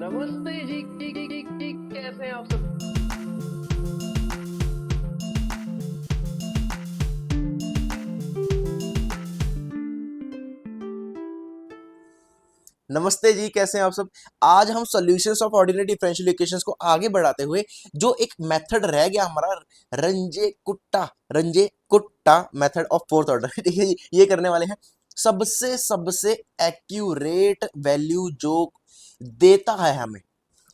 नमस्ते जी, कैसे हैं आप सब? नमस्ते जी, कैसे हैं आप सब। आज हम solutions of ordinary differential equations को आगे बढ़ाते हुए जो एक मेथड रह गया हमारा, Ranje कुट्टा method of fourth order ठीक है जी, ये करने वाले हैं। सबसे सबसे एक्यूरेट वैल्यू जो देता है हमें,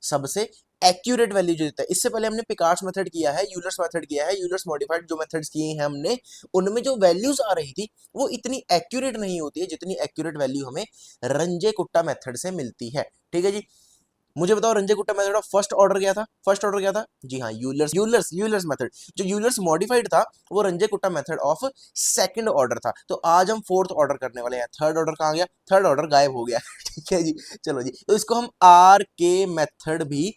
सबसे एक्यूरेट वैल्यू जो देता है। इससे पहले हमने पिकार्ड्स मेथड किया है, यूलर्स मेथड किया है, यूलर्स मॉडिफाइड जो मेथड्स किए हैं हमने, उनमें जो वैल्यूज आ रही थी वो इतनी एक्यूरेट नहीं होती है जितनी एक्यूरेट वैल्यू हमें रंजे कुट्टा मेथड से मिलती है। ठीक है जी, मुझे बताओ Ranje कुट्टा method of first order क्या था? फर्स्ट ऑर्डर क्या था जी हाँ, यूलर्स मेथड। जो यूलर्स मॉडिफाइड था वो Ranje कुट्टा method of second order था। तो आज हम फोर्थ ऑर्डर करने वाले हैं। थर्ड ऑर्डर कहाँ गया? थर्ड ऑर्डर गायब हो गया ठीक है जी, चलो जी, तो इसको हम आर के मेथड भी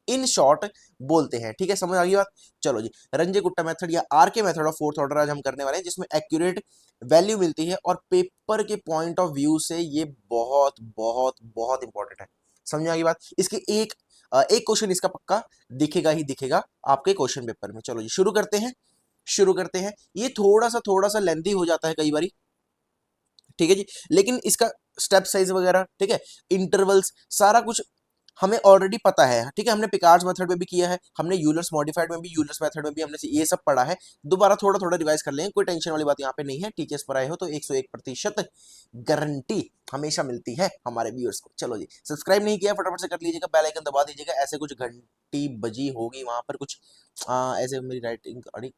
इन शॉर्ट बोलते हैं। ठीक है, समझ आ गई बात। चलो जी, रंजे कुट्टा मेथड या आर के मेथड ऑफ फोर्थ ऑर्डर आज हम करने वाले हैं, जिसमें एक्यूरेट वैल्यू मिलती है और पेपर के पॉइंट ऑफ व्यू से ये बहुत बहुत बहुत इंपॉर्टेंट है। समझ आ गई बात। इसकी एक क्वेश्चन इसका पक्का दिखेगा ही दिखेगा आपके क्वेश्चन पेपर में। चलो जी, शुरू करते हैं। ये थोड़ा सा लेंथी हो जाता है कई बारी, ठीक है जी, लेकिन इसका स्टेप साइज वगैरह, ठीक है, इंटरवल्स, सारा कुछ हमें ऑलरेडी पता है। ठीक है, हमने पिकार्ड्स मेथड में भी किया है, हमने यूलर्स मॉडिफाइड में भी, यूलर्स मेथड में भी हमने ये सब पढ़ा है। दोबारा थोड़ा थोड़ा रिवाइज कर लेंगे, कोई टेंशन वाली बात यहाँ पे नहीं है। टीचर्स पर आए हो तो 101% गारंटी हमेशा मिलती है हमारे व्यूअर्स को। चलो जी, सब्सक्राइब नहीं किया फटाफट से कर लीजिएगा, बेल आइकन दबा दीजिएगा। ऐसे कुछ घंटी बजी होगी वहां पर कुछ, ऐसे मेरी राइटिंग अड़ी,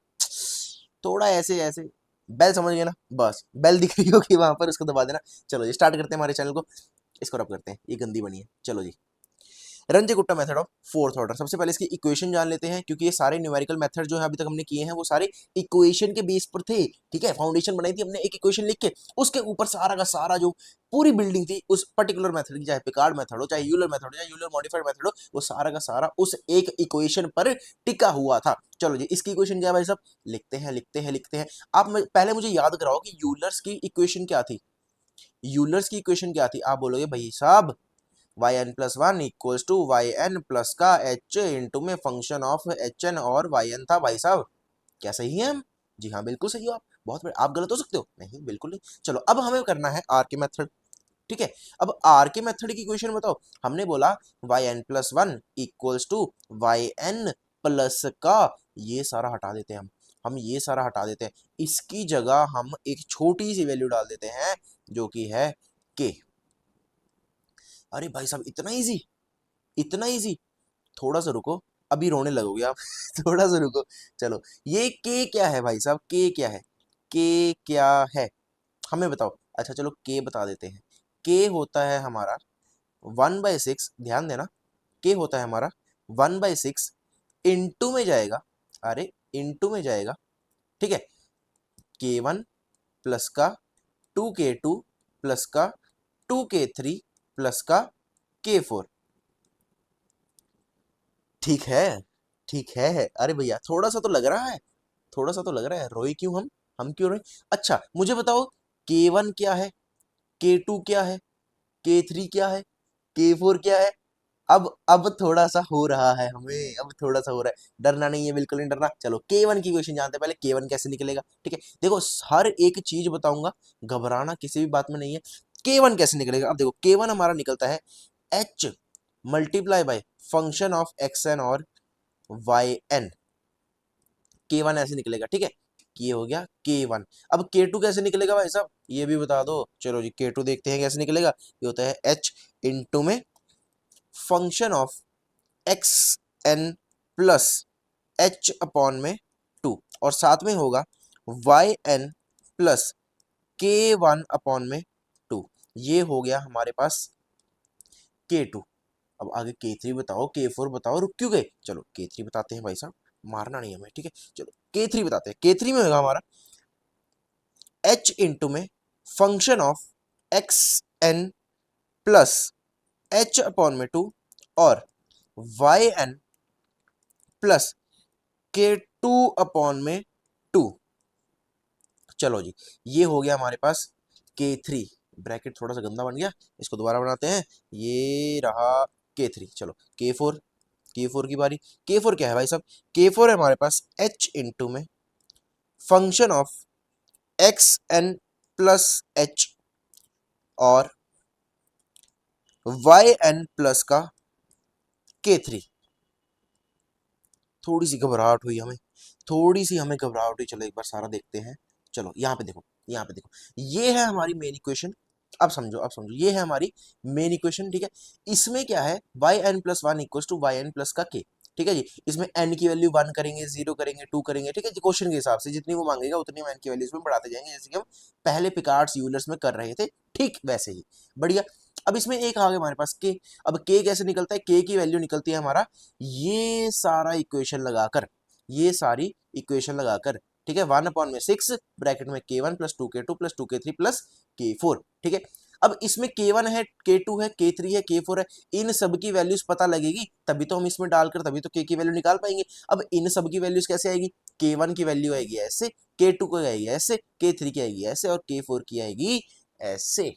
थोड़ा ऐसे ऐसे बेल, समझ गए ना, बस बेल दिख रही होगी वहां पर, उसको दबा देना। चलो जी, स्टार्ट करते हैं हमारे चैनल को। इसको रब करते हैं, ये गंदी बनी है। चलो जी, Runge Kutta method of fourth order. सबसे पहले इसकी इक्वेशन जान लेते हैं, क्योंकि ये सारे न्यूमेरिकल मेथड जो है अभी तक हमने किए हैं वो सारे इक्वेशन के बेस पर थे। ठीक है, फाउंडेशन बनाई थी हमने एक इक्वेशन लिख के, उसके ऊपर सारा का सारा जो पूरी बिल्डिंग थी उस पर्टिकुलर मेथड की, चाहे पिकार्ड मेथड हो, चाहे यूलर मेथड हो, चाहे यूलर मॉडिफाइड मेथड हो, वो सारा का सारा उस एक इक्वेशन पर टिका हुआ था। चलो जी, इसकी इक्वेशन क्या है भाई साहब? लिखते हैं। पहले मुझे याद कराओ कि यूलर्स की इक्वेशन क्या थी। यूलर्स की इक्वेशन क्या थी? आप बोलोगे भाई साहब Y N plus one equals to Y N plus का एच इंटू में फंक्शन ऑफ एच एन, और वाई एन था भाई साहब। क्या सही है हम? जी हाँ, बिल्कुल सही हो आप। बहुत बड़े, आप गलत हो सकते हो? नहीं, बिल्कुल नहीं। चलो, अब हमें करना है आर के मेथड। ठीक है, अब आर के मेथड की इक्वेशन बताओ। हमने बोला Y N plus one equals to Y N plus का, ये सारा हटा देते हैं हम ये सारा हटा देते हैं। इसकी जगह हम एक छोटी सी वैल्यू डाल देते हैं जो कि है के। अरे भाई साहब, इतना इजी, थोड़ा सा रुको, अभी रोने लगोगे आप थोड़ा सा रुको। चलो, ये के क्या है भाई साहब? के क्या है? के क्या है हमें बताओ। अच्छा चलो, के बता देते हैं। के होता है हमारा 1/6, ध्यान देना। के होता है हमारा 1/6 इंटू में जाएगा, अरे इंटू में जाएगा, ठीक है, K1 प्लस का 2K2 प्लस का 2K3 प्लस का K4। ठीक है, ठीक है। अरे भैया, थोड़ा सा तो लग रहा है, थोड़ा सा तो लग रहा है। रोए क्यों हम क्यों रोए? अच्छा मुझे बताओ, K1 क्या है, K2 क्या है, K3 क्या है, K4 क्या है? अब थोड़ा सा हो रहा है हमें, अब थोड़ा सा हो रहा है। डरना नहीं है, बिल्कुल नहीं डरना। चलो, K1 की क्वेश्चन जानते हैं पहले। K1 कैसे निकलेगा? ठीक है, देखो हर एक चीज बताऊंगा, घबराना किसी भी बात में नहीं है। K1 कैसे निकलेगा? अब देखो, K1 हमारा निकलता है H multiply by function of X N और वाई एन। K1 ऐसे निकलेगा, ठीक है, ये हो गया K1। अब K2 कैसे निकलेगा भाई साहब? ये भी बता दो। चलो जी, K2 देखते हैं कैसे निकलेगा। ये होता है H इंटू में function of X N plus H upon में 2, और साथ में होगा Y N plus K1 upon में 2। ये हो गया हमारे पास K2। अब आगे K3 बताओ, K4 बताओ, रुक क्यों गए? चलो K3 बताते हैं भाई साहब, मारना नहीं हमें, ठीक है। चलो K3 बताते हैं। K3 में होगा हमारा H इंटू में function of X N plus H upon में 2 और Y N plus K2 upon में 2। चलो जी, ये हो गया हमारे पास K3। ब्रैकेट थोड़ा सा गंदा बन गया, इसको दोबारा बनाते हैं। ये रहा K3। चलो K4 की बारी। K4 क्या है भाई साहब? K4 है हमारे पास h इंटू में function of X N plus H और वाई एन प्लस का K3। थोड़ी सी घबराहट हुई हमें, थोड़ी सी हमें घबराहट हुई। चलो एक बार सारा देखते हैं। चलो यहाँ पे देखो, यहाँ पे देखो, ये है हमारी मेन इक्वेशन। अब समझो, अब समझो, ये है हमारी मेन इक्वेशन, ठीक है। इसमें क्या है, Y N plus one equal to Y N plus का के, ठीक है जी। इसमें एन की वैल्यू 1 करेंगे, 0 करेंगे, 2 करेंगे, ठीक है जी। क्वेश्चन के हिसाब से जितनी वो मांगेगा उतनी हम एन की वैल्यूज में बढ़ाते जाएंगे, जैसे कि हम पहले पिकार्ड्स यूलर्स में कर रहे थे, ठीक वैसे ही। बढ़िया। अब इसमें एक आ गया हमारे पास के। अब के कैसे निकलता है? के की वैल्यू निकलती है हमारा ये सारा इक्वेशन लगाकर, ये सारी इक्वेशन लगाकर, ठीक है। 1/6 ब्रैकेट में K1 plus 2K2 plus 2K3 plus K4, ठीक है। अब इसमें K1 है, K2 है, K3 है, K4 है, इन सब की वैल्यूज पता लगेगी तभी तो हम इसमें डालकर तभी तो K की वैल्यू निकाल पाएंगे। अब इन सब की वैल्यूज कैसे आएगी? K1 की वैल्यू आएगी ऐसे, K2 की आएगी ऐसे, K3 की आएगी ऐसे और K4 की आएगी ऐसे।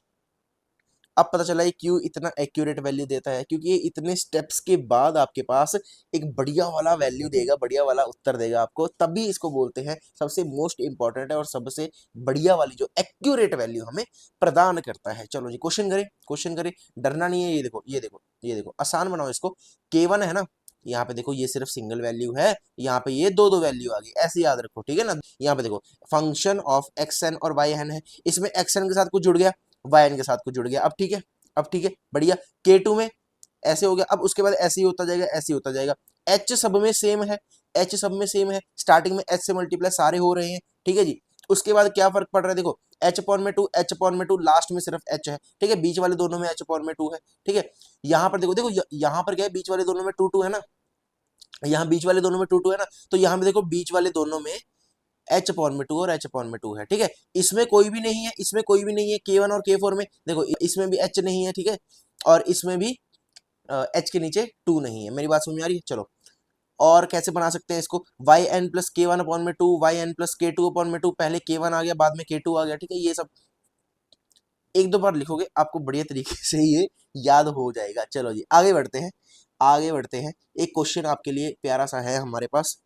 अब पता चला ये क्यों इतना एक्यूरेट वैल्यू देता है, क्योंकि ये इतने स्टेप्स के बाद आपके पास एक बढ़िया वाला वैल्यू देगा, बढ़िया वाला उत्तर देगा आपको, तभी इसको बोलते हैं सबसे मोस्ट इंपॉर्टेंट है और सबसे बढ़िया वाली जो एक्यूरेट वैल्यू हमें प्रदान करता है। चलो जी क्वेश्चन करें, क्वेश्चन करें, डरना नहीं है। ये देखो, ये देखो, ये देखो, आसान बनाओ इसको। K1 है ना, यहाँ पे देखो ये सिर्फ सिंगल वैल्यू है, यहाँ पे ये दो दो वैल्यू आ गई, ऐसे याद रखो, ठीक है ना। यहाँ पे देखो फंक्शन ऑफ एक्स एन और वाई एन है, इसमें एक्स एन के साथ कुछ जुड़ गया, वाई एन के साथ कुछ जुड़ गया। अब ठीक है, अब ठीक है, बढ़िया। K2 में ऐसे हो गया, अब उसके बाद ऐसे ही होता जाएगा, ऐसे ही होता जाएगा। H सब में सेम है, H सब में सेम है, स्टार्टिंग में H से मल्टीप्लाई सारे हो रहे हैं, ठीक है जी। उसके बाद क्या फर्क पड़ रहा है? देखो H अपॉन में 2, H अपॉन में 2, लास्ट में सिर्फ H है, ठीक है। बीच वाले दोनों में H अपॉन में 2 है, ठीक है। यहाँ पर देखो, देखो यहाँ पर क्या है, बीच वाले दोनों में 2 2 है ना, यहाँ बीच वाले दोनों में 2 2 है ना, तो यहाँ पे देखो बीच वाले दोनों में H अपॉन में 2 और H अपॉन में 2 है, ठीक है। इसमें कोई भी नहीं है, इसमें कोई भी नहीं है, K1 और K4 में देखो, इसमें भी H नहीं है, ठीक है, और इसमें भी H के नीचे 2 नहीं है। मेरी बात समझ में आ रही है? चलो और कैसे बना सकते हैं इसको? Y N plus K1 upon में 2, Y N plus K2 upon में 2, पहले K1 आ गया, बाद में K2 आ गया, ठीक है। ये सब एक दो बार लिखोगे आपको बढ़िया तरीके से ये याद हो जाएगा। चलो जी आगे बढ़ते हैं, आगे बढ़ते हैं। एक क्वेश्चन आपके लिए प्यारा सा है हमारे पास,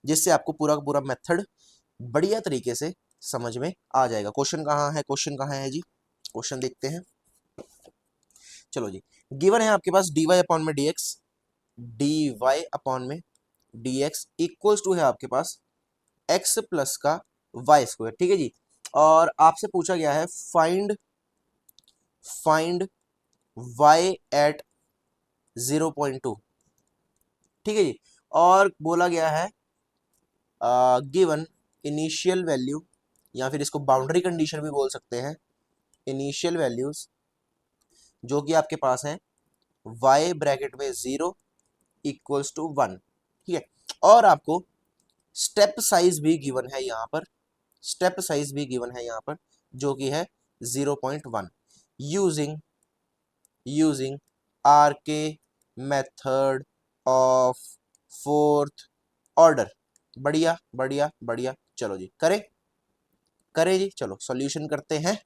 जिससे आपको पूरा का पूरा मेथड बढ़िया तरीके से समझ में आ जाएगा। क्वेश्चन कहाँ है, क्वेश्चन कहाँ है जी? क्वेश्चन देखते हैं। चलो जी, गिवन है आपके पास dy अपॉन में dx, dy अपॉन में dx इक्वल्स टू है आपके पास x प्लस का y स्क्वायर, ठीक है जी। और आपसे पूछा गया है फाइंड y एट 0.2, ठीक है जी। और बोला गया है गिवन इनिशियल वैल्यू, या फिर इसको बाउंड्री कंडीशन भी बोल सकते हैं, इनिशियल वैल्यूज जो कि आपके पास है y ब्रैकेट में 0 इक्वल्स टू 1, ठीक है। और आपको स्टेप साइज भी गिवन है यहाँ पर, स्टेप साइज भी गिवन है यहाँ पर, जो कि है 0.1 यूजिंग आर के मेथड ऑफ फोर्थ ऑर्डर। बढ़िया बढ़िया बढ़िया। चलो जी करें, करें जी, चलो सॉल्यूशन करते हैं।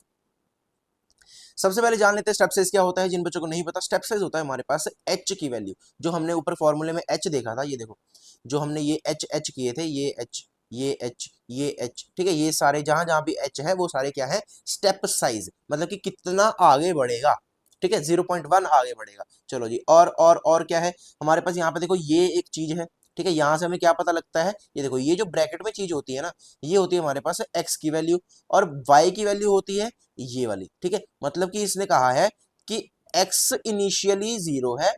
सबसे पहले जान लेते हैं स्टेप साइज क्या होता है। जिन बच्चों को नहीं पता, स्टेप साइज होता है हमारे पास h की वैल्यू, जो हमने ऊपर फॉर्मूले में h देखा था, ये देखो जो हमने ये h किए थे, ये h, ये h, ये h, ठीक है। ये सारे जहां जहां भी h है वो सारे क्या है? स्टेप साइज, मतलब कि कितना आगे बढ़ेगा, ठीक है, 0.1 आगे बढ़ेगा। चलो जी और क्या है हमारे पास? यहाँ पे देखो ये एक चीज है, ठीक है। यहाँ से हमें क्या पता लगता है? ये देखो ये जो ब्रैकेट में चीज होती है ना, ये होती है हमारे पास x की वैल्यू, और y की वैल्यू होती है ये वाली, ठीक है। मतलब कि इसने कहा है कि x इनिशियली 0 है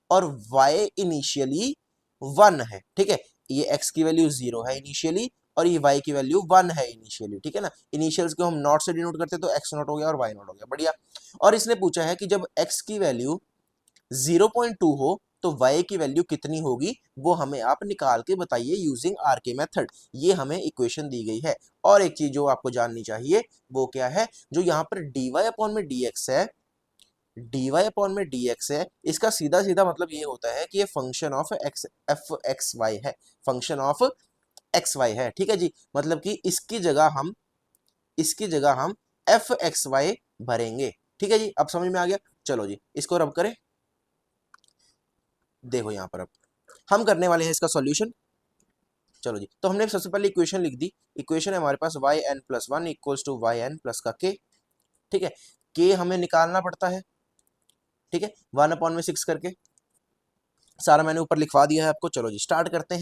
और y इनिशियली 1 है, ठीक है। ये x की वैल्यू 0 है इनिशियली और ये y की वैल्यू 1 है इनिशियली, ठीक है ना। इनिशियल्स को हम नॉट से डिनोट करते तो x नॉट हो गया और y नॉट हो गया, बढ़िया। और इसने पूछा है कि जब x की वैल्यू 0.2 हो तो y की वैल्यू कितनी होगी, वो हमें आप निकाल के बताइए यूजिंग आर के मेथड। ये हमें इक्वेशन दी गई है। और एक चीज जो आपको जाननी चाहिए वो क्या है? जो यहाँ पर dy अपॉन में dx है, dy अपॉन में dx है, इसका सीधा सीधा मतलब ये होता है कि ये function of X F X Y है, फंक्शन ऑफ एक्स वाई है, ठीक है जी। मतलब कि इसकी जगह हम एफ एक्स वाई भरेंगे, ठीक है जी। अब समझ में आ गया? चलो जी इसको रब करें, देखो यहाँ पर अब हम करने वाले हैं इसका सॉल्यूशन। चलो जी, तो हमने सबसे पहले इक्वेशन लिख दी। इक्वेशन है हमारे पास y N plus one equals to Y N plus का के। ठीक है, के हमें निकालना पड़ता है। ठीक है, 1/6 करके सारा मैंने ऊपर लिखवा दिया है आपको। चलो जी स्टार्ट करते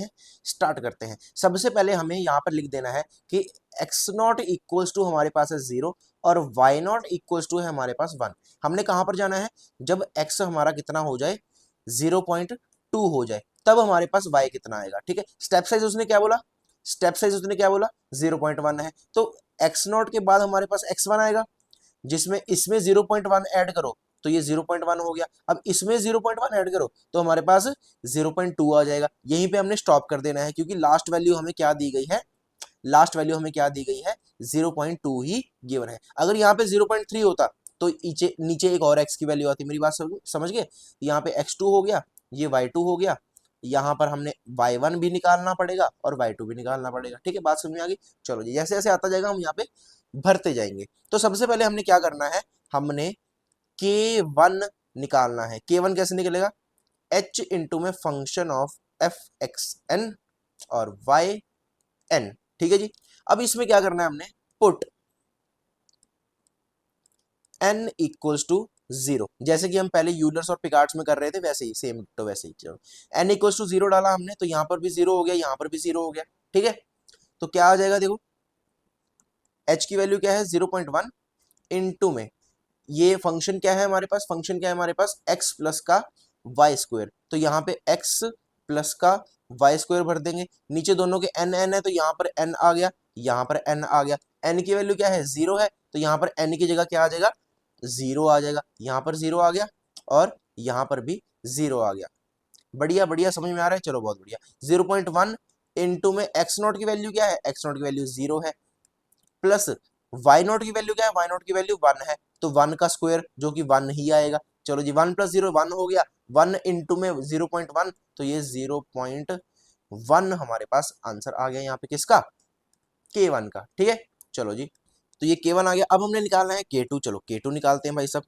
हैं। सबसे पहले हमें यहाँ पर लिख देना है कि एक्स नॉट इक्वल्स टू हमारे पास है 0 और वाई नॉट इक्वल्स टू है हमारे पास 1। हमने कहाँ पर जाना है, जब एक्स हमारा कितना हो जाए 0.2 हो जाए तब हमारे पास वाई कितना आएगा। ठीक है, स्टेप साइज उसने क्या बोला, 0.1 है, तो एक्स नॉट के बाद हमारे पास x1 आएगा, जिसमें इसमें 0.1 ऐड करो तो ये 0.1 हो गया। अब इसमें 0.1 ऐड करो तो हमारे पास 0.2 आ जाएगा। यहीं पे हमने स्टॉप कर देना है क्योंकि लास्ट वैल्यू हमें क्या दी गई है, 0.2 ही गिवन है। अगर यहाँ पे 0.3 होता तो नीचे नीचे एक और x की वैल्यू आती। मेरी बात समझ गए, यहाँ पे x2 हो गया, ये y2 हो गया, यहाँ पर हमने y1 भी निकालना पड़ेगा और y2 भी निकालना पड़ेगा। ठीक है, बात समझ में आ गई। चलो जी, जैसे जैसे आता जाएगा हम यहाँ पे भरते जाएंगे। तो सबसे पहले हमने क्या करना है, हमने k1 निकालना है। k1 कैसे निकलेगा, h इंटू में function of F X N और वाई एन। ठीक है जी, अब इसमें क्या करना है, हमने पुट n इक्वल्स टू 0, जैसे कि हम पहले यूलर्स और पिकार्ड्स में कर रहे थे वैसे ही, सेम तो वैसे ही। चलो n इक्वल्स टू 0 डाला हमने तो यहाँ पर भी 0 हो गया, यहाँ पर भी 0 हो गया। ठीक है, तो क्या आ जाएगा, देखो h की वैल्यू क्या है 0.1 इंटू में ये फंक्शन क्या है हमारे पास, x प्लस का वाई स्क्वायर। तो यहाँ पे x प्लस का वाई स्क्वायर भर देंगे, नीचे दोनों के n है तो यहाँ पर n आ गया, यहाँ पर n आ गया। n की वैल्यू क्या है 0 है तो यहाँ पर n की जगह क्या आ जाएगा 0 आ जाएगा, यहाँ पर 0 आ गया और यहाँ पर भी 0 आ गया। बढ़िया बढ़िया, समझ में आ रहा है, चलो बहुत बढ़िया। 0.1 इंटू में x नॉट की वैल्यू क्या है, x नॉट की वैल्यू 0 है, प्लस वाई नॉट की वैल्यू क्या है, वाई नॉट की वैल्यू 1 है, तो 1 का स्क्वायर जो कि 1 ही आएगा। चलो जी 1 प्लस 0 1 हो गया, 1 इंटू में 0.1 तो ये 0.1 हमारे पास आंसर आ गया यहाँ पे किसका, k1 का। ठीक है, चलो जी, तो ये k1 आ गया। अब हमने निकालना है k2। चलो k2 निकालते हैं भाई सब।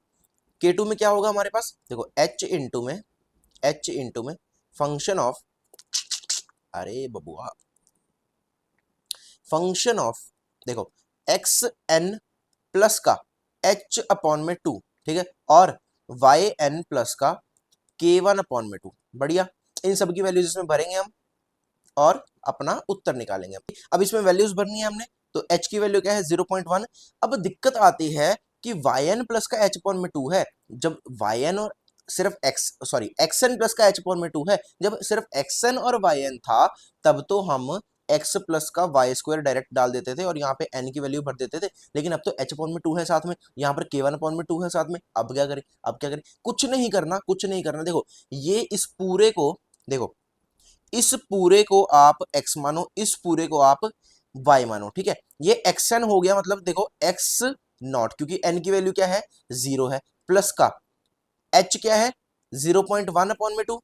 k2 में क्या होगा हमारे पास, देखो h इंटू में फंक्शन ऑफ, अरे बबुआ, फंक्शन ऑफ देखो एक्स एन प्लस का h अपॉन में 2। ठीक है, और वाई एन प्लस का k1 अपॉन में 2। बढ़िया, इन सब की वैल्यूज इसमें भरेंगे हम और अपना उत्तर निकालेंगे। अब इसमें वैल्यूज भरनी है हमने, तो h की वैल्यू क्या है 0.1। अब दिक्कत आती है कि yn प्लस का h अपॉन में 2 है, जब yn और सिर्फ xn प्लस का h अपॉन में 2 है, जब सिर्फ xn और yn था तब तो हम x प्लस का वाई स्क्वायर डायरेक्ट डाल देते थे और यहाँ पे n की वैल्यू भर देते थे। लेकिन अब तो h अपॉन में 2 है साथ में, यहाँ पर k1 अपॉन में 2 है साथ में। अब क्या करें, कुछ नहीं करना। देखो ये इस पूरे को, देखो इस पूरे को आप x मानो, इस पूरे को आप y मानो। ठीक है, ये xn हो गया, मतलब देखो x नॉट, क्योंकि n की वैल्यू क्या है 0 है, प्लस का h क्या है 0.1 अपॉन में 2।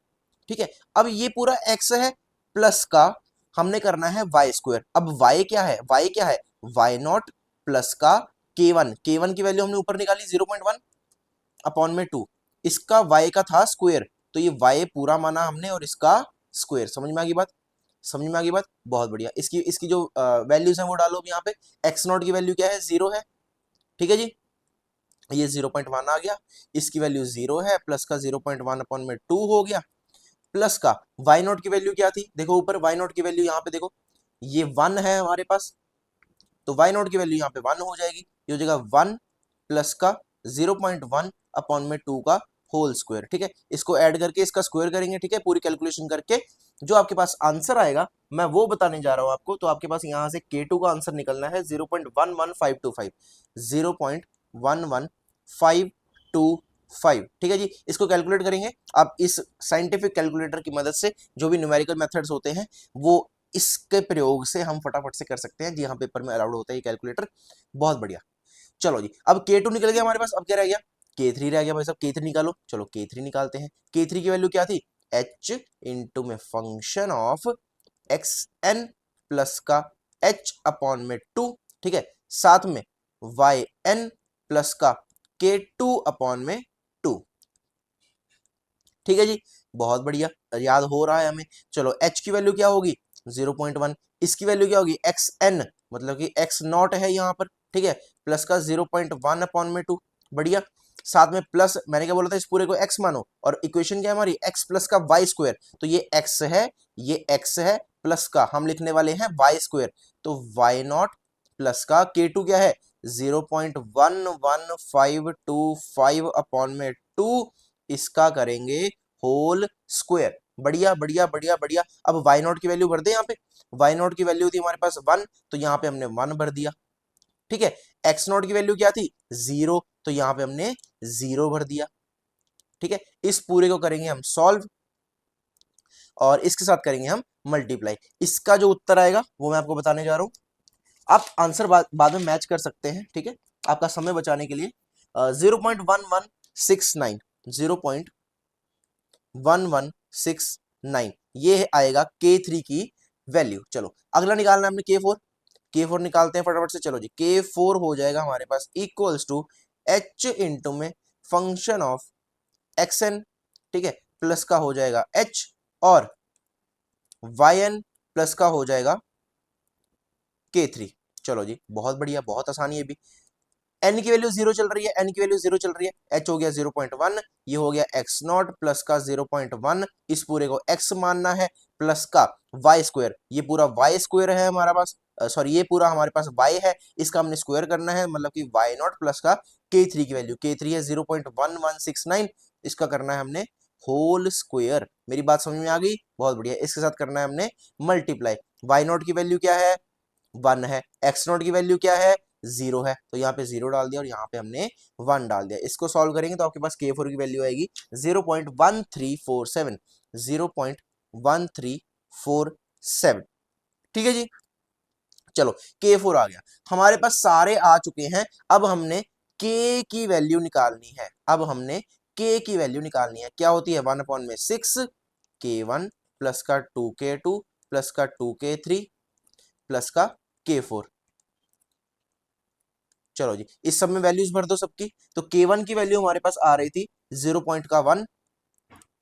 ठीक है, अब ये पूरा x है, प्लस का हमने करना है y स्क्वायर। अब y क्या है, y नॉट प्लस का k1 की वैल्यू हमने ऊपर निकाली 0.1 अपॉन में 2, इसका y का था स्क्वायर, तो ये y पूरा माना हमने और इसका स्क्वायर। समझ में आ गई बात, बहुत बढ़िया। इसकी जो वैल्यूज हैं वो डालो यहाँ पे। x नॉट की वैल्यू क्या है 0 है, ठीक है जी, ये 0.1 आ गया, इसकी वैल्यू 0 है, प्लस का 0.1 अपॉन में 2 हो गया, प्लस का y नॉट की वैल्यू क्या थी, देखो ऊपर y नॉट की वैल्यू यहाँ पे देखो, ये 1 है हमारे पास, तो y नॉट की वैल्यू यहाँ पे 1 हो जाएगी, ये हो जाएगा 1 प्लस का 0.1 अपॉन में 2 का होल स्क्वायर। ठीक है, इसको ऐड करके इसका स्क्वायर करेंगे। ठीक है, पूरी कैलकुलेशन करके जो आपके पास आंसर आएगा मैं वो बताने जा रहा हूं आपको। तो आपके पास यहाँ से k2 का आंसर निकलना है 0.11525, 0.11525। ठीक है जी, इसको कैलकुलेट करेंगे आप इस साइंटिफिक कैलकुलेटर की मदद से। जो भी न्यूमेरिकल मेथड्स होते हैं वो इसके प्रयोग से हम फटाफट से कर सकते हैं जी हाँ, पेपर में अलाउड होता है ये कैलकुलेटर। बहुत बढ़िया, चलो जी, अब k2 निकल गया हमारे पास, अब क्या रह गया, k3 रह गया भाई साहब। k3 निकालो, चलो k3 निकालते हैं। k3 की वैल्यू क्या थी, h इंटू में function of X N plus का h अपॉन में 2। ठीक है, साथ में वाई एन प्लस का k2 अपॉन में 2। ठीक है जी, बहुत बढ़िया, याद हो रहा है हमें। चलो h की वैल्यू क्या होगी 0.1, इसकी वैल्यू क्या होगी xn, मतलब कि x नॉट है यहाँ पर, ठीक है, प्लस का 0.1 अपॉन में 2, बढ़िया। साथ में प्लस, मैंने क्या बोला था, इस पूरे को x मानो, और इक्वेशन क्या है हमारी x प्लस का वाई स्क्वायर, तो ये x है, ये x है, प्लस का हम लिखने वाले हैं वाई स्क्वायर, तो वाई नॉट प्लस का k2 क्या है 0.11525 अपॉन में 2, इसका करेंगे होल स्क्वायर। बढ़िया बढ़िया बढ़िया बढ़िया। अब वाई नॉट की वैल्यू भर दे यहाँ पे, वाई नॉट की वैल्यू थी हमारे पास 1, तो यहाँ पे हमने 1 भर दिया, ठीक है। एक्स नॉट की वैल्यू क्या थी 0, तो यहाँ पे हमने 0 भर दिया, ठीक है। इस पूरे को करेंगे हम सॉल्व, और इसके साथ करेंगे हम मल्टीप्लाई। इसका जो उत्तर आएगा वो मैं आपको बताने जा रहा हूं, आप आंसर बाद में मैच कर सकते हैं, ठीक है, आपका समय बचाने के लिए। 0.1169, 0.1169 ये आएगा K3 की वैल्यू। चलो अगला निकालना है हमने K4, K4 निकालते हैं फटाफट से। चलो जी, K4 हो जाएगा हमारे पास इक्वल्स टू h इंटू में फंक्शन ऑफ xn, ठीक है, प्लस का हो जाएगा h, और yn प्लस का हो जाएगा K3। चलो जी, बहुत बढ़िया, बहुत आसानी है भी। n की वैल्यू 0 चल रही है, n की वैल्यू 0 चल रही है, h हो गया 0.1, ये हो गया x नॉट प्लस का 0.1, इस पूरे को x मानना है, प्लस का y स्क्वायर, ये पूरा y स्क्वायर है हमारा पास, सॉरी ये पूरा हमारे पास y है, इसका हमने स्क्वायर करना है, मतलब कि y नॉट प्लस का K3 की वैल्यू, K3 है 0.1169, इसका करना है हमने होल स्क्वायर। मेरी बात समझ में आ गई, बहुत बढ़िया। इसके साथ करना है हमने मल्टीप्लाई, y नॉट की वैल्यू क्या है 1 है, x नॉट की वैल्यू क्या है 0 है, तो यहाँ पे 0 डाल दिया और यहाँ पे हमने 1 डाल दिया। इसको सॉल्व करेंगे तो आपके पास K4 की वैल्यू आएगी 0.1347, 0.1347, ठीक है जी। चलो K4 आ गया हमारे पास, सारे आ चुके हैं। अब हमने K की वैल्यू निकालनी है, अब हमने K की वैल्यू निकालनी है, क्या होती है 1 अपॉन में 6 K1 प्लस का 2K2 प्लस का 2K3 प्लस का K4। चलो जी, इस सब में वैल्यूज भर दो सबकी, तो K1 की वैल्यू हमारे पास आ रही थी 0.1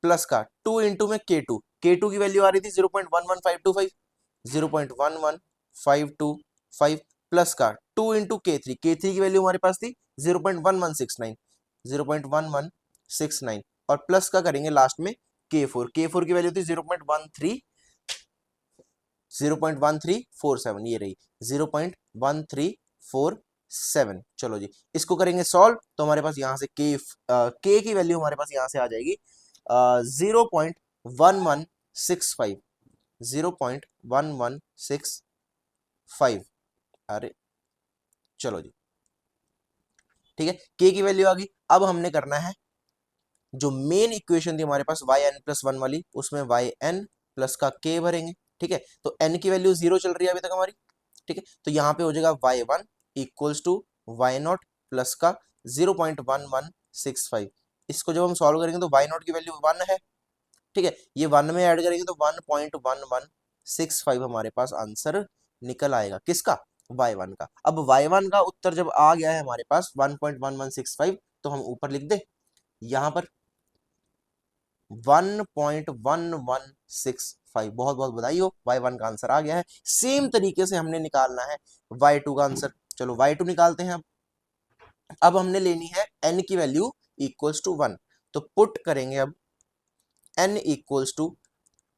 प्लस का 2 इंटू में K2, K2 की वैल्यू आ रही थी 0.11525, 0.11525 प्लस का 2 इंटू K3, K3 की वैल्यू हमारे पास थी 0.1169, 0.1169, और प्लस का करेंगे लास्ट में K4, K4 की वैल्यू थी 0.1347, ये रही 0.1347। चलो जी, इसको करेंगे सॉल्व, तो हमारे पास यहाँ से K की वैल्यू हमारे पास यहाँ से आ जाएगी 0.1165, 0.1165। अरे चलो जी, ठीक है, K की वैल्यू आ गई। अब हमने करना है जो मेन इक्वेशन थी हमारे पास yn प्लस 1 वाली, उसमें yn प्लस का K भरेंगे, ठीक है। तो n की वैल्यू 0 चल रही है अभी तक हमारी, ठीक है, तो यहाँ पे हो जाएगा y1 equals to Y naught plus का 0.1165। इसको जब हम सॉल्व करेंगे तो y नॉट की वैल्यू 1 है, ठीक है, ये 1 में ऐड करेंगे तो 1.1165 हमारे पास आंसर निकल आएगा, किसका y1 का। अब y1 का उत्तर जब आ गया है हमारे पास 1.1165, तो हम ऊपर लिख दे यहाँ पर 1.1165। बहुत बहुत बधाई हो, y1 का आंसर आ गया है। सेम तरीके से हमने निकालना है y2 का आंसर। चलो y2 निकालते हैं। अब हमने लेनी है n की वैल्यू इक्वल्स टू 1, तो पुट करेंगे अब n इक्वल्स टू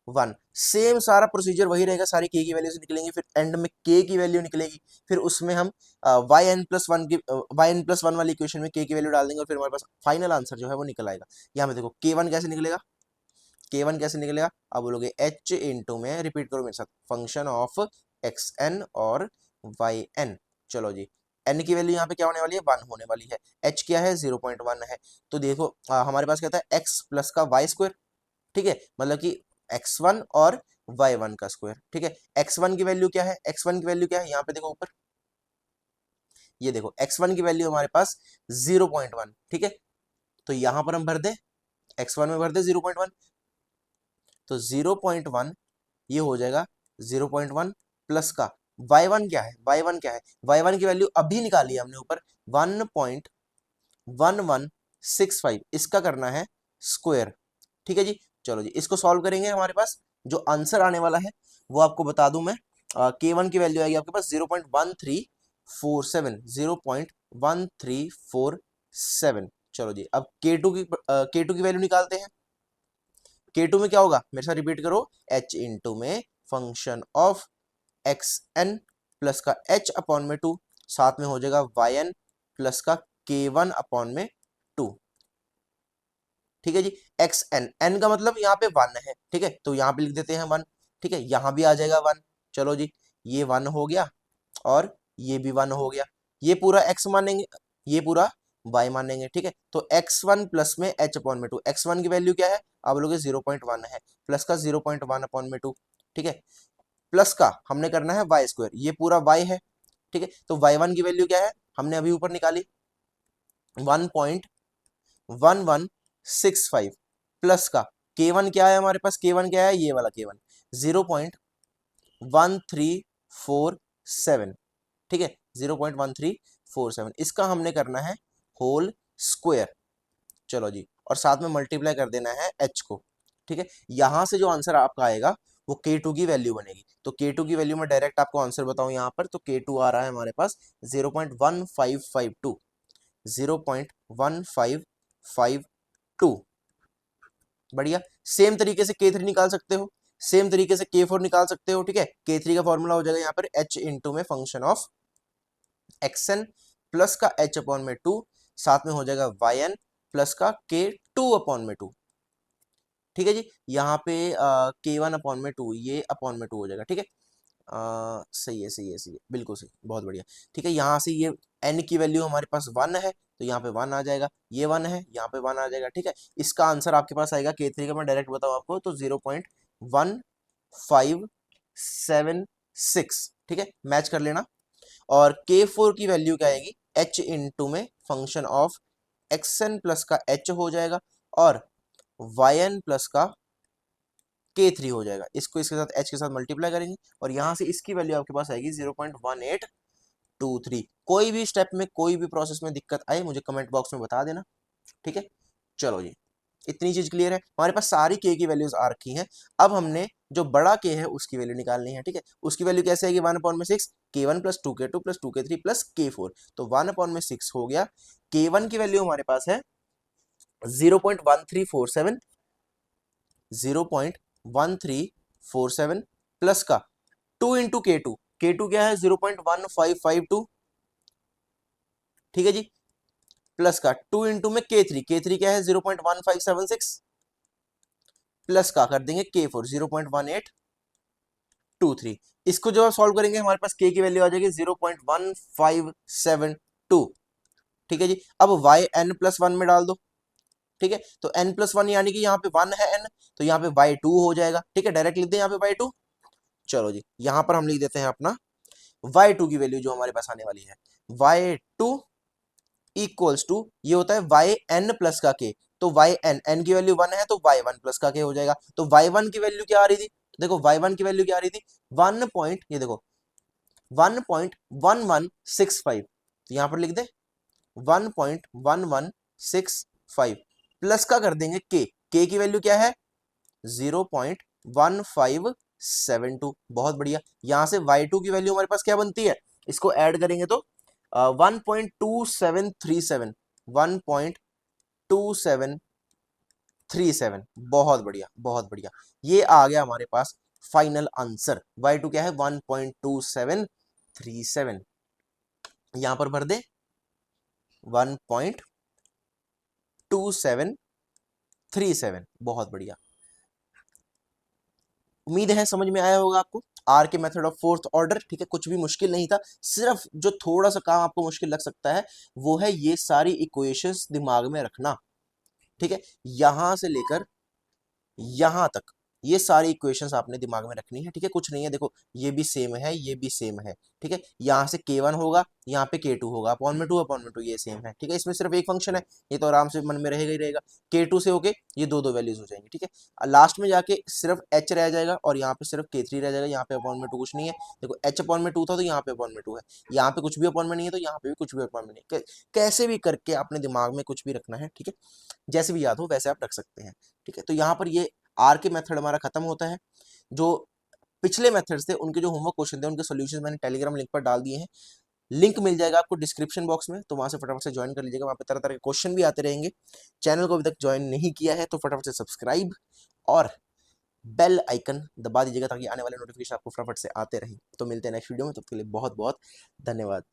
1। सेम सारा प्रोसीजर वही रहेगा, सारी k की वैल्यू से निकलेंगी, फिर एंड में k की वैल्यू निकलेगी, फिर उसमें हम yn+1 वाली इक्वेशन में k की वैल्यू डाल देंगे, और फिर हमारे पास फाइनल आंसर जो है वो निकल आएगा। यहाँ पे देखो k1 कैसे निकलेगा, k1 कैसे निकलेगा, अब बोलोगे h इंटू में, रिपीट करो मेरे साथ, फंक्शन ऑफ xn और yn। चलो जी, n की वैल्यू यहाँ पे क्या होने वाली है 1 होने वाली है, h क्या है 0.1 है, तो देखो हमारे पास क्या था x प्लस का वाई स्क्वायर, ठीक है, मतलब कि x1 और y1 का स्क्वायर, ठीक है। x1 की वैल्यू क्या है, x1 की वैल्यू क्या है, यहाँ पे देखो ऊपर, ये देखो x1 की वैल्यू हमारे पास 0.1, ठीक है, तो यहां पर हम भर दे x1 में भर दे 0.1, तो 0.1 ये हो जाएगा 0.1 प्लस का y1 क्या है, y1 क्या है, y1 की वैल्यू अभी निकाली है हमने ऊपर 1.1165, इसका करना है स्क्वायर, ठीक है जी। चलो जी, इसको सॉल्व करेंगे। हमारे पास जो आंसर आने वाला है वो आपको बता दूं मैं, K1 की वैल्यू आएगी आपके पास 0.1347, 0.1347। चलो जी, अब K2 की वैल्यू निकालते हैं। K2 में क्या होगा, मेरे साथ रिपीट करो, h इंटू में function of X N plus का h अपॉन में 2, साथ में हो जाएगा वाई एन प्लस का K1 अपॉन में 2। ठीक है जी, एक्स एन, एन का मतलब यहाँ पे 1 है, ठीक है, तो यहाँ पे लिख देते हैं 1। ठीक है, यहाँ भी आ जाएगा 1। चलो जी, ये 1 हो गया और ये भी 1 हो गया। ये पूरा x मानेंगे, ये पूरा y मानेंगे। ठीक है, तो x1 प्लस में h अपॉन में 2, x1 की वैल्यू क्या है, आप बोलोगे 0.1 है, प्लस का 0.1 अपॉन में 2। ठीक है, प्लस का हमने करना है वाई स्क्वायर, ये पूरा y है। ठीक है, तो y1 की वैल्यू क्या है, हमने अभी ऊपर निकाली 1.1165, प्लस का K1 क्या है हमारे पास, K1 क्या है, ये वाला K1 0.1347। ठीक है, 0.1347, इसका हमने करना है होल स्क्वायर। चलो जी, और साथ में मल्टीप्लाई कर देना है h को। ठीक है, यहां से जो आंसर आपका आएगा वो K2 की वैल्यू बनेगी। तो K2 की वैल्यू में डायरेक्ट आपको आंसर बताऊं यहाँ पर, तो K2 आ रहा है हमारे पास 0.1552, 0.1552। बढ़िया, सेम तरीके से K3 निकाल सकते हो, सेम तरीके से K4 निकाल सकते हो। ठीक है, K3 का फॉर्मूला हो जाएगा यहाँ पर h इंटू में फंक्शन ऑफ xn प्लस का h अपॉन में 2, साथ में हो जाएगा yn प्लस का K2 अपॉन में 2। ठीक है जी, यहाँ पे K1 अपॉन में 2, ये अपॉन में 2 हो जाएगा। ठीक है, सही है, सही है, सही है, बिल्कुल सही, बहुत बढ़िया। ठीक है, यहाँ से ये n की वैल्यू हमारे पास 1 है, तो यहाँ पे 1 आ जाएगा, ये 1 है, यहाँ पे 1 आ जाएगा। ठीक है, इसका आंसर आपके पास आएगा K3 का, मैं डायरेक्ट बताऊँ आपको, तो 0.1576। ठीक है, मैच कर लेना। और K4 की वैल्यू क्या आएगी, h इंटू में फंक्शन ऑफ xn प्लस का h हो जाएगा और yn प्लस का K3 हो जाएगा। इसको इसके साथ h के साथ मल्टीप्लाई करेंगे और यहां से इसकी वैल्यू आपके पास आएगी 0.1823। कोई भी स्टेप में, कोई भी प्रोसेस में दिक्कत आए मुझे कमेंट बॉक्स में बता देना। ठीक है, चलो जी, इतनी चीज क्लियर है। हमारे पास सारी k की वैल्यूज आ रखी हैं। अब हमने जो बड़ा k है उसकी वैल्यू निकालनी है। ठीक है, उसकी वैल्यू कैसे आएगी, 1/6 K1 plus 2K2 plus 2K3 plus K4, तो 1/6 हो गया। K1 की वैल्यू हमारे पास है 0.1347, 0.1347 प्लस का 2 इंटू K2, K2 क्या है 0.1552। ठीक है जी, प्लस का 2 इंटू में K3, K3 क्या है 0.1576, प्लस का कर देंगे K4 0.1823। इसको जब आप सॉल्व करेंगे हमारे पास K की वैल्यू आ जाएगी 0.1572। ठीक है जी, अब y n प्लस 1 में डाल दो। ठीक है, तो n प्लस 1 यानी कि यहाँ पे 1 है n, तो यहाँ पे y2 हो जाएगा। ठीक है, डायरेक्ट लिख दें यहाँ पे y2। चलो जी, यहाँ पर हम लिख देते हैं अपना y2 की वैल्यू जो हमारे पास आने वाली है, y2 इक्वल्स टू, ये होता है yn प्लस का k, तो yn की वैल्यू 1 है तो y1 प्लस का k हो जाएगा। तो y1 की वैल्यू क्या आ रही थी, देखो y1 की वैल्यू क्या आ रही थी, 1 पॉइंट, ये देखो 1.1165, तो यहाँ पर लिख दे 1.1165 प्लस का कर देंगे k की वैल्यू क्या है 0.1572। बहुत बढ़िया, यहां से y2 की वैल्यू हमारे पास क्या बनती है, इसको ऐड करेंगे तो 1.2737, 1.2737। बहुत बढ़िया, बहुत बढ़िया, ये आ गया हमारे पास फाइनल आंसर। y2 क्या है 1.2737, यहां पर भर दे 1.2737। बहुत बढ़िया, उम्मीद है समझ में आया होगा आपको आर के मेथड ऑफ फोर्थ ऑर्डर। ठीक है, कुछ भी मुश्किल नहीं था, सिर्फ जो थोड़ा सा काम आपको मुश्किल लग सकता है वो है ये सारी इक्वेशंस दिमाग में रखना। ठीक है, यहां से लेकर यहां तक ये सारी इक्वेशंस आपने दिमाग में रखनी है। ठीक है, कुछ नहीं है, देखो ये भी सेम है, ये भी सेम है। ठीक है, यहाँ से K1 होगा, यहाँ पे K2 होगा, अपॉन में 2 अपॉन में 2, ये सेम है। ठीक है, इसमें सिर्फ एक फंक्शन है, ये तो आराम से मन में रहेगा ही रहेगा। K2 से होके ये दो दो वैल्यूज हो जाएंगी। ठीक है, लास्ट में जाके सिर्फ h रह जाएगा और यहाँ पे सिर्फ K3 रह जाएगा, यहाँ पे अपॉन में 2 कुछ नहीं है। देखो h अपॉन में 2 था तो यहाँ पे अपॉन में 2 है, यहाँ पे कुछ भी अपॉन में नहीं है तो यहाँ पे भी कुछ भी अपॉन में नहीं है। कैसे भी करके अपने दिमाग में कुछ भी रखना है। ठीक है, जैसे भी याद हो वैसे आप रख सकते हैं। ठीक है, तो यहाँ पर ये आर के मेथड हमारा खत्म होता है। जो पिछले मेथड्स थे उनके जो होमवर्क क्वेश्चन थे उनके सॉल्यूशंस मैंने टेलीग्राम लिंक पर डाल दिए हैं, लिंक मिल जाएगा आपको डिस्क्रिप्शन बॉक्स में, तो वहां से फटाफट से ज्वाइन कर लीजिएगा। वहां पे तरह तरह के क्वेश्चन भी आते रहेंगे। चैनल को अभी तक ज्वाइन नहीं किया है तो फटाफट से सब्सक्राइब और बेल आइकन दबा दीजिएगा ताकि आने वाले नोटिफिकेशन आपको फटाफट से आते रहे। तो मिलते हैं नेक्स्ट वीडियो में, तब तक के लिए बहुत बहुत धन्यवाद।